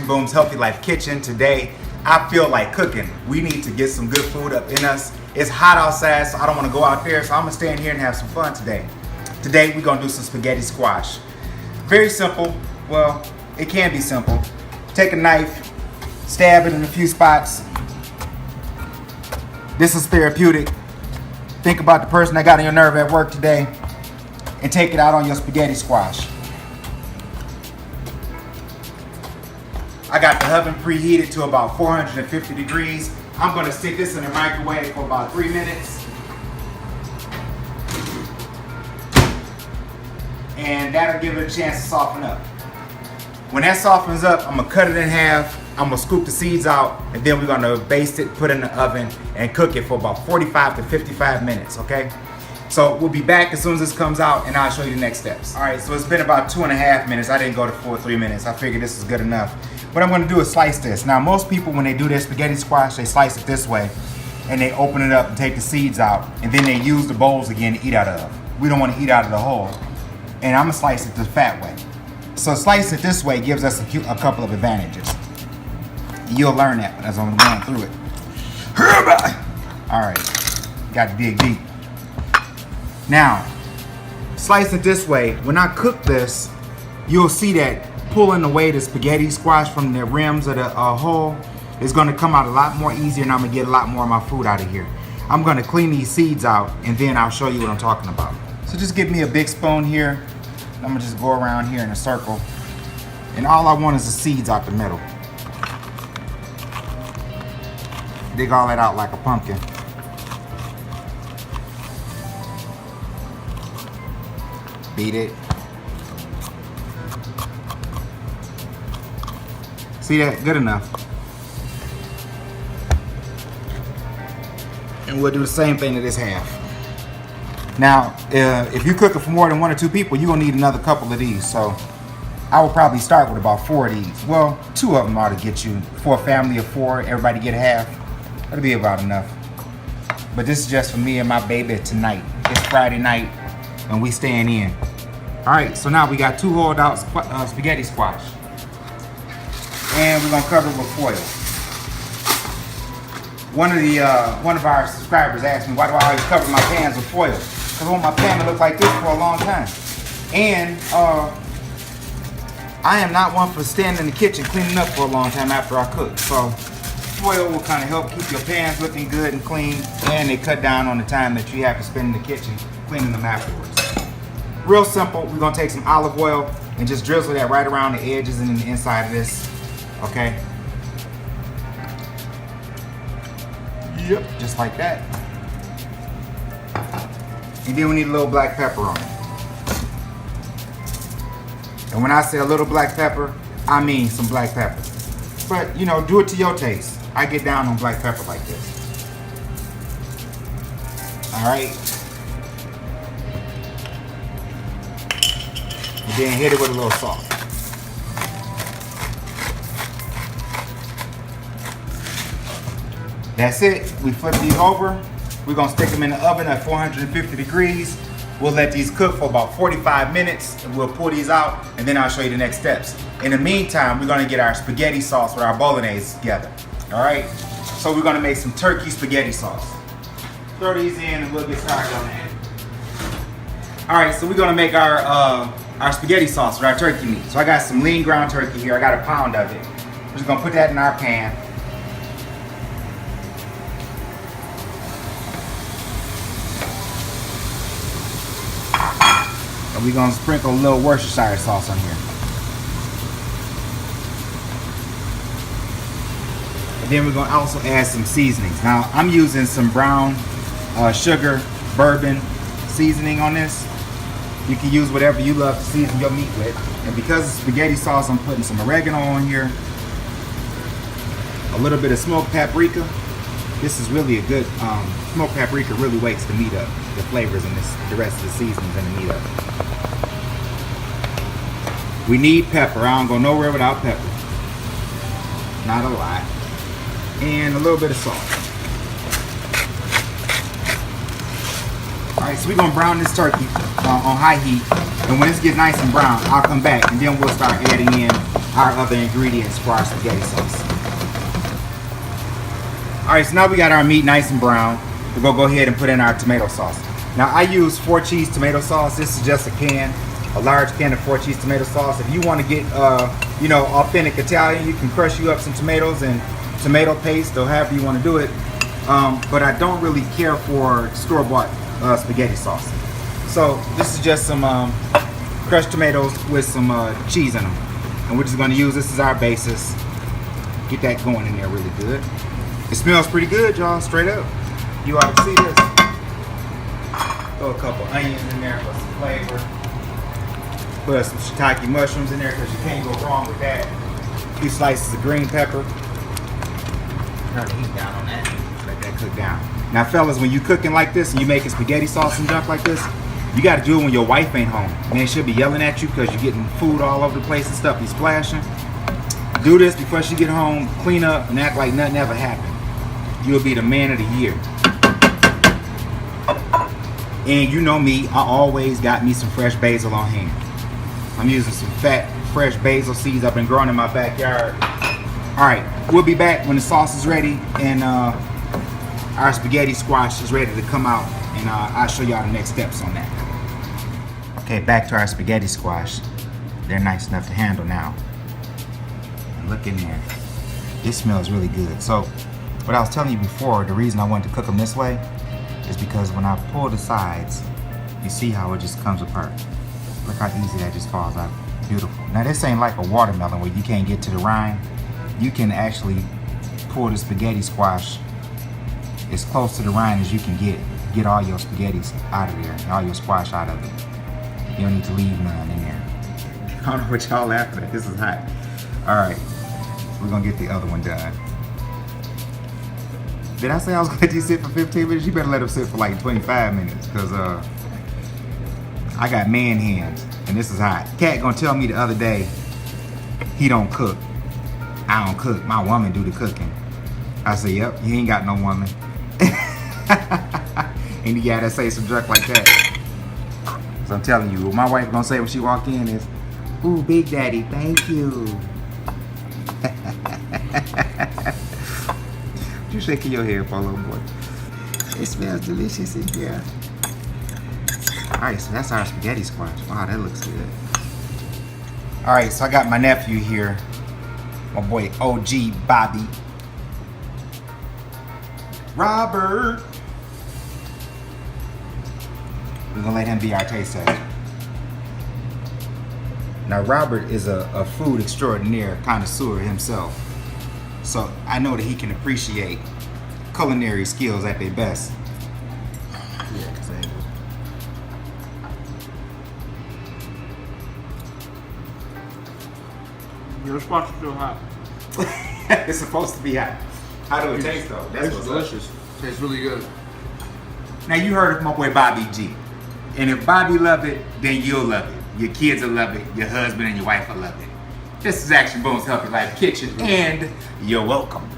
ActionBoom's Healthy Life Kitchen. Today, I feel like cooking. We need to get some good food up in us. It's hot outside, so I don't want to go out there, so I'm gonna stay in here and have some fun today. Today, we're gonna do some spaghetti squash. Very simple. Well, it can be simple. Take a knife, stab it in a few spots. This is therapeutic. Think about the person that got on your nerve at work today and take it out on your spaghetti squash. I got the oven preheated to about 450 degrees. I'm gonna stick this in the microwave for about 3 minutes. And that'll give it a chance to soften up. When that softens up, I'm gonna cut it in half. I'm gonna scoop the seeds out, and then we're gonna baste it, put it in the oven, and cook it for about 45 to 55 minutes, okay? So we'll be back as soon as this comes out, and I'll show you the next steps. All right, so it's been about 2.5 minutes. I didn't go to full 3 minutes. I figured this is good enough. What I'm gonna do is slice this. Now, most people, when they do their spaghetti squash, they slice it this way, and they open it up and take the seeds out, and then they use the bowls again to eat out of. We don't wanna eat out of the whole. And I'm gonna slice it the fat way. So slice it this way gives us a couple of advantages. You'll learn that as I'm going through it. All right, got to dig deep. Now, slice it this way. When I cook this, you'll see that pulling away the spaghetti squash from the rims of the hole is gonna come out a lot more easier, and I'm gonna get a lot more of my food out of here. I'm gonna clean these seeds out, and then I'll show you what I'm talking about. So just give me a big spoon here. I'm gonna just go around here in a circle. And all I want is the seeds out the middle. Dig all that out like a pumpkin. Beat it. See that? Good enough. And we'll do the same thing to this half. Now, if you're cooking for more than 1 or 2 people, you're gonna need another couple of these. So I will probably start with about 4 of these. Well, 2 of them ought to get you, for a family of 4, everybody get half. That'll be about enough. But this is just for me and my baby tonight. It's Friday night and we staying in. All right, so now we got 2 hollowed out spaghetti squash. And we're gonna cover it with foil. One of our subscribers asked me, why do I always cover my pans with foil? Because I want my pan to look like this for a long time. And I am not one for standing in the kitchen cleaning up for a long time after I cook. So foil will kind of help keep your pans looking good and clean, and they cut down on the time that you have to spend in the kitchen cleaning them afterwards. Real simple. We're gonna take some olive oil and just drizzle that right around the edges and the inside of this, okay? Yep, just like that. And then we need a little black pepper on it. And when I say a little black pepper, I mean some black pepper. But, you know, do it to your taste. I get down on black pepper like this. All right. And then hit it with a little salt. That's it. We flip these over. We're gonna stick them in the oven at 450 degrees. We'll let these cook for about 45 minutes, and we'll pull these out, and then I'll show you the next steps. In the meantime, we're gonna get our spaghetti sauce with our Bolognese together. All right? So we're gonna make some turkey spaghetti sauce. Throw these in and we'll get started on that. All right, so we're gonna make our spaghetti sauce with our turkey meat. So I got some lean ground turkey here. I got a pound of it. We're just gonna put that in our pan. And we're gonna sprinkle a little Worcestershire sauce on here. And then we're gonna also add some seasonings. Now I'm using some brown sugar bourbon seasoning on this. You can use whatever you love to season your meat with. And because it's spaghetti sauce, I'm putting some oregano on here. A little bit of smoked paprika. This is really a good, smoked paprika really wakes the meat up. The flavors and the rest of the seasonings in the meat up. We need pepper. I don't go nowhere without pepper. Not a lot. And a little bit of salt. Alright, so we're going to brown this turkey on high heat. And when this gets nice and brown, I'll come back and then we'll start adding in our other ingredients for our spaghetti sauce. Alright, so now we got our meat nice and brown. We're gonna go ahead and put in our tomato sauce. Now I use 4 cheese tomato sauce. This is just a can, a large can of 4 cheese tomato sauce. If you want to get you know, authentic Italian, you can crush you up some tomatoes and tomato paste or however you want to do it. But I don't really care for store-bought spaghetti sauce. So this is just some crushed tomatoes with some cheese in them. And we're just going to use this as our basis. Get that going in there really good. It smells pretty good, y'all, straight up. You ought to see this. Throw a couple onions in there for some flavor. Put some shiitake mushrooms in there because you can't go wrong with that. A few slices of green pepper. Turn the heat down on that. Let that cook down. Now fellas, when you cooking like this and you making spaghetti sauce and junk like this, you got to do it when your wife ain't home. Man, she'll be yelling at you because you're getting food all over the place and stuff. He's splashing. Do this before she get home, clean up, and act like nothing ever happened. You'll be the man of the year. And you know me, I always got me some fresh basil on hand. I'm using some fat, fresh basil seeds I've been growing in my backyard. Alright, we'll be back when the sauce is ready and our spaghetti squash is ready to come out, and I'll show y'all the next steps on that. Okay, back to our spaghetti squash. They're nice enough to handle now. Look in there. This smells really good. So, what I was telling you before, the reason I wanted to cook them this way is because when I pull the sides, you see how it just comes apart. Look how easy that just falls out. Beautiful. Now this ain't like a watermelon where you can't get to the rind. You can actually pull the spaghetti squash as close to the rind as you can get all your spaghettis out of there, all your squash out of it. You don't need to leave none in there. I don't know what y'all laughing at. This is hot. Alright, we're gonna get the other one done. Did I say I was gonna let you sit for 15 minutes? You better let them sit for like 25 minutes, because I got man hands and this is hot. Cat gonna tell me the other day he don't cook. I don't cook. My woman do the cooking. I say, yep, you ain't got no woman. And you gotta say some junk like that. So I'm telling you, what my wife gonna say when she walk in is, ooh, Big Daddy, thank you. You shaking your head for a little boy. It smells delicious in here. Alright, so that's our spaghetti squash. Wow, that looks good. Alright, so I got my nephew here. My boy OG Bobby. Robert. We're gonna let him be our taste tester. Now Robert is a food extraordinaire, connoisseur himself. So I know that he can appreciate culinary skills at their best. Yeah, because I Your squash is still hot. It's supposed to be hot. How do it taste though? That's what's delicious. Tastes really good. Now you heard of my boy Bobby G. And if Bobby love it, then you'll love it. Your kids will love it. Your husband and your wife will love it. This is ActionBoom's Healthy Life Kitchen, and you're welcome.